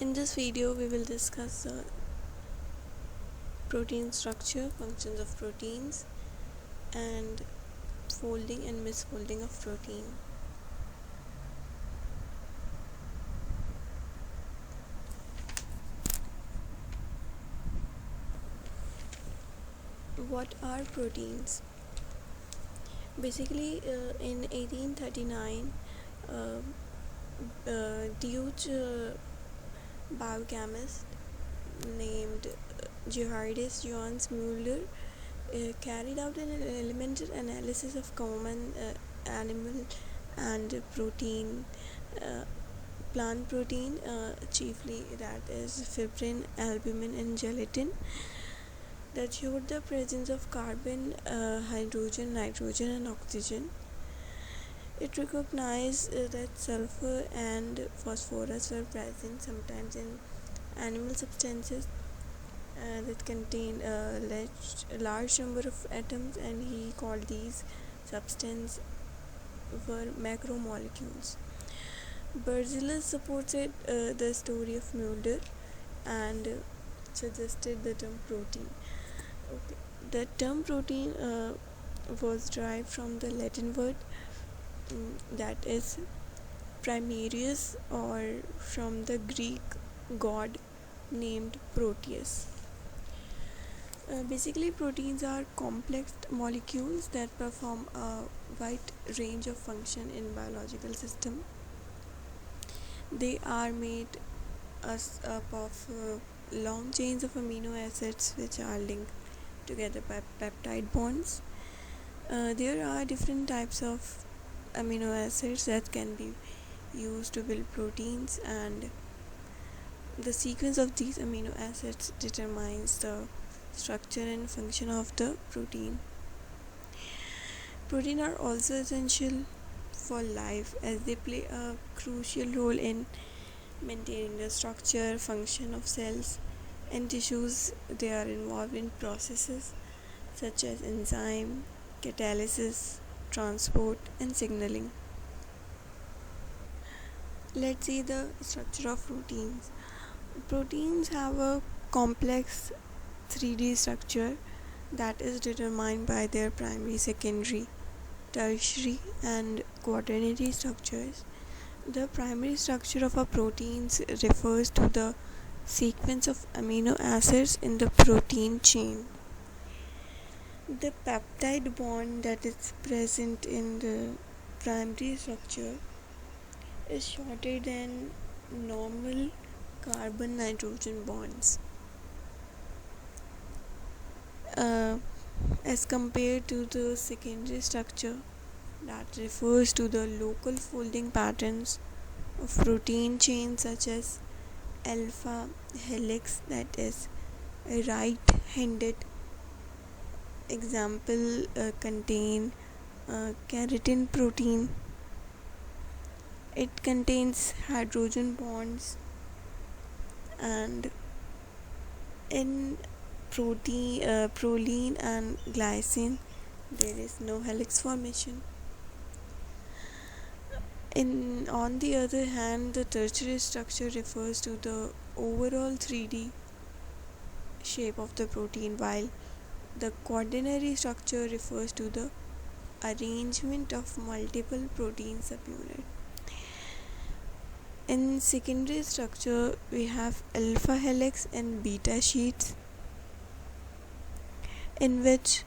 In this video, we will discuss protein structure, functions of proteins, and folding and misfolding of protein. What are proteins? Basically, in 1839, huge biochemist named Gerhardus Johannes Müller carried out an elemental analysis of common animal and protein, plant protein, chiefly that is fibrin, albumin, and gelatin, that showed the presence of carbon, hydrogen, nitrogen, and oxygen. It recognized that sulfur and phosphorus were present sometimes in animal substances that contain a large number of atoms, and he called these substances were macromolecules. Berzelius supported the story of Mulder and suggested the term protein. Okay. The term protein was derived from the Latin word that is Primarius, or from the Greek god named Proteus. Basically, proteins are complex molecules that perform a wide range of function in biological system. They are made up of long chains of amino acids which are linked together by peptide bonds. There are different types of amino acids that can be used to build proteins, and the sequence of these amino acids determines the structure and function of the protein. Protein are also essential for life as they play a crucial role in maintaining the structure, function of cells and tissues. They are involved in processes such as enzyme, catalysis, transport, and signaling. Let's see the structure of proteins. Proteins have a complex 3D structure that is determined by their primary, secondary, tertiary, and quaternary structures. The primary structure of a protein refers to the sequence of amino acids in the protein chain. The peptide bond that is present in the primary structure is shorter than normal carbon nitrogen bonds as compared to the secondary structure that refers to the local folding patterns of protein chains, such as alpha helix, that is a right-handed example, contain keratin protein. It contains hydrogen bonds, and in proline and glycine there is no helix formation. On the other hand, the tertiary structure refers to the overall 3D shape of the protein, while the quaternary structure refers to the arrangement of multiple protein subunits. In secondary structure, we have alpha helix and beta sheets, in which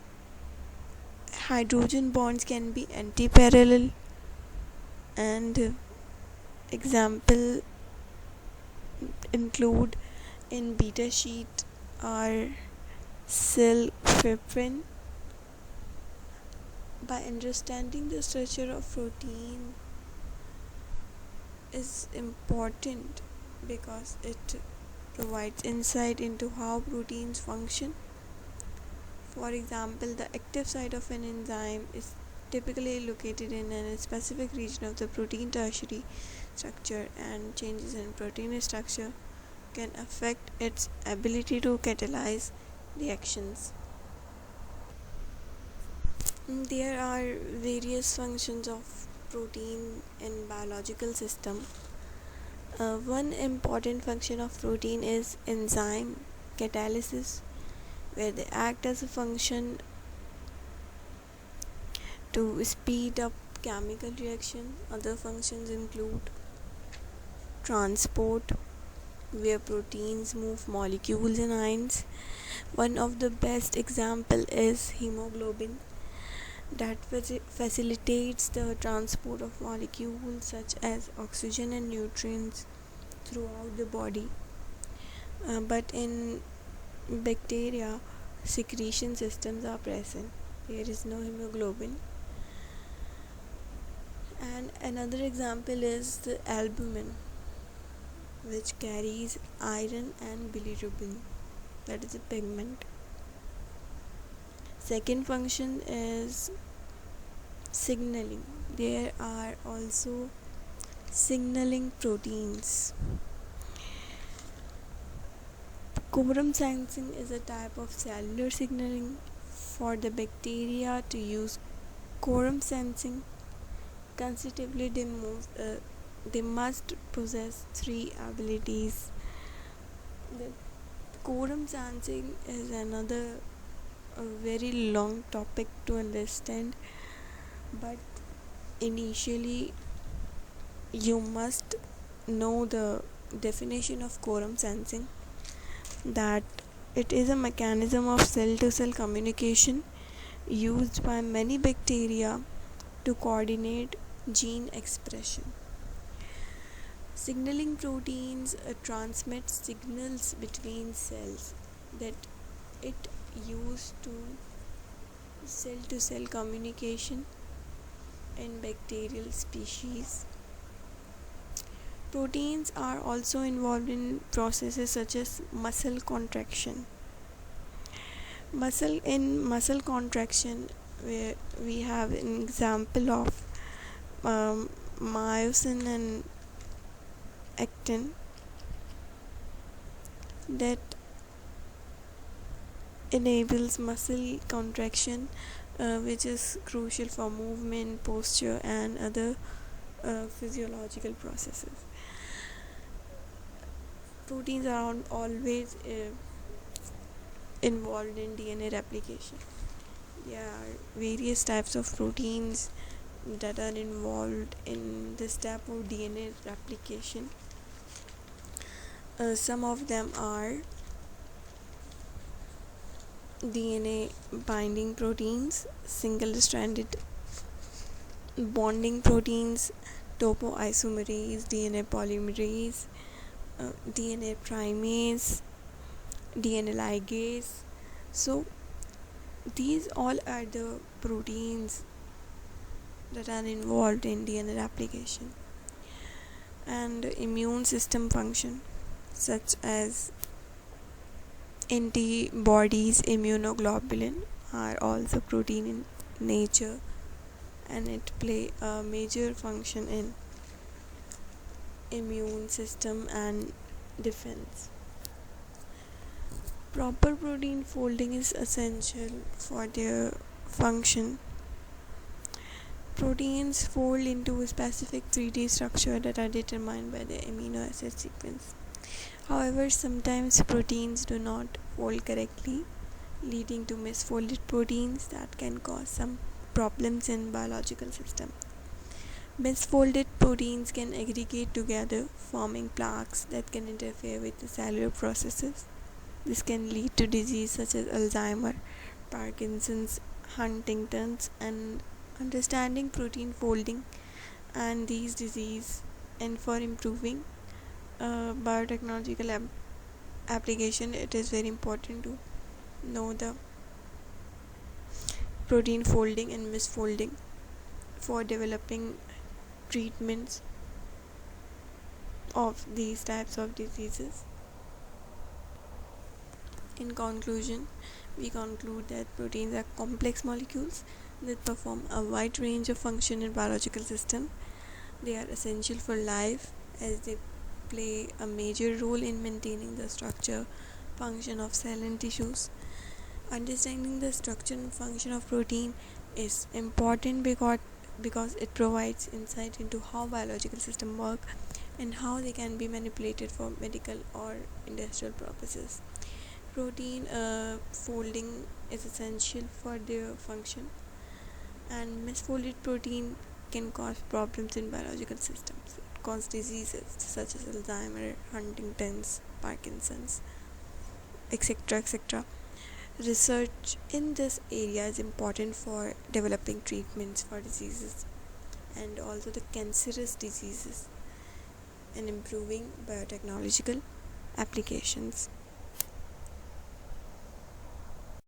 hydrogen bonds can be antiparallel, and example include in beta sheet are cell fibrin. By understanding the structure of protein is important because it provides insight into how proteins function. For example, the active site of an enzyme is typically located in a specific region of the protein tertiary structure, and changes in protein structure can affect its ability to catalyze reactions. There are various functions of protein in biological system. One important function of protein is enzyme catalysis, where they act as a function to speed up chemical reaction. Other functions include transport, where proteins move molecules and ions. One of the best example is hemoglobin that facilitates the transport of molecules such as oxygen and nutrients throughout the body. But in bacteria, secretion systems are present. There is no hemoglobin. And another example is the albumin, which carries iron and bilirubin, that is a pigment. Second function is signaling. There are also signaling proteins. Quorum sensing is a type of cellular signaling. For the bacteria to use quorum sensing consecutively, they must possess three abilities. The quorum sensing is another a very long topic to understand, but initially you must know the definition of quorum sensing, that it is a mechanism of cell to cell communication used by many bacteria to coordinate gene expression. Signaling proteins transmit signals between cells that it used to cell communication in bacterial species. Proteins are also involved in processes such as muscle contraction. Muscle contraction, where we have an example of myosin and actin that enables muscle contraction, which is crucial for movement, posture, and other physiological processes. Proteins are always involved in DNA replication. There are various types of proteins that are involved in this type of DNA replication. Some of them are DNA binding proteins, single stranded bonding proteins, topoisomerase, DNA polymerase, DNA primase, DNA ligase. So these all are the proteins that are involved in DNA replication. And immune system function, such as antibodies, immunoglobulin, are also protein in nature, and it play a major function in immune system and defense. Proper protein folding is essential for their function. Proteins fold into a specific 3D structure that are determined by the amino acid sequence. However, sometimes proteins do not fold correctly, leading to misfolded proteins that can cause some problems in biological system. Misfolded proteins can aggregate together, forming plaques that can interfere with the cellular processes. This can lead to disease such as Alzheimer, Parkinson's, Huntington's. And understanding protein folding and these disease, and for improving biotechnological application, it is very important to know the protein folding and misfolding for developing treatments of these types of diseases. In conclusion, we conclude that proteins are complex molecules that perform a wide range of function in biological system. They are essential for life as they play a major role in maintaining the structure, function of cell and tissues. Understanding the structure and function of protein is important because it provides insight into how biological systems work, and how they can be manipulated for medical or industrial purposes. Protein folding is essential for their function, and misfolded protein can cause problems in biological systems. It causes diseases such as Alzheimer, Huntington's, Parkinson's, etc. etc. Research in this area is important for developing treatments for diseases and also the cancerous diseases and improving biotechnological applications.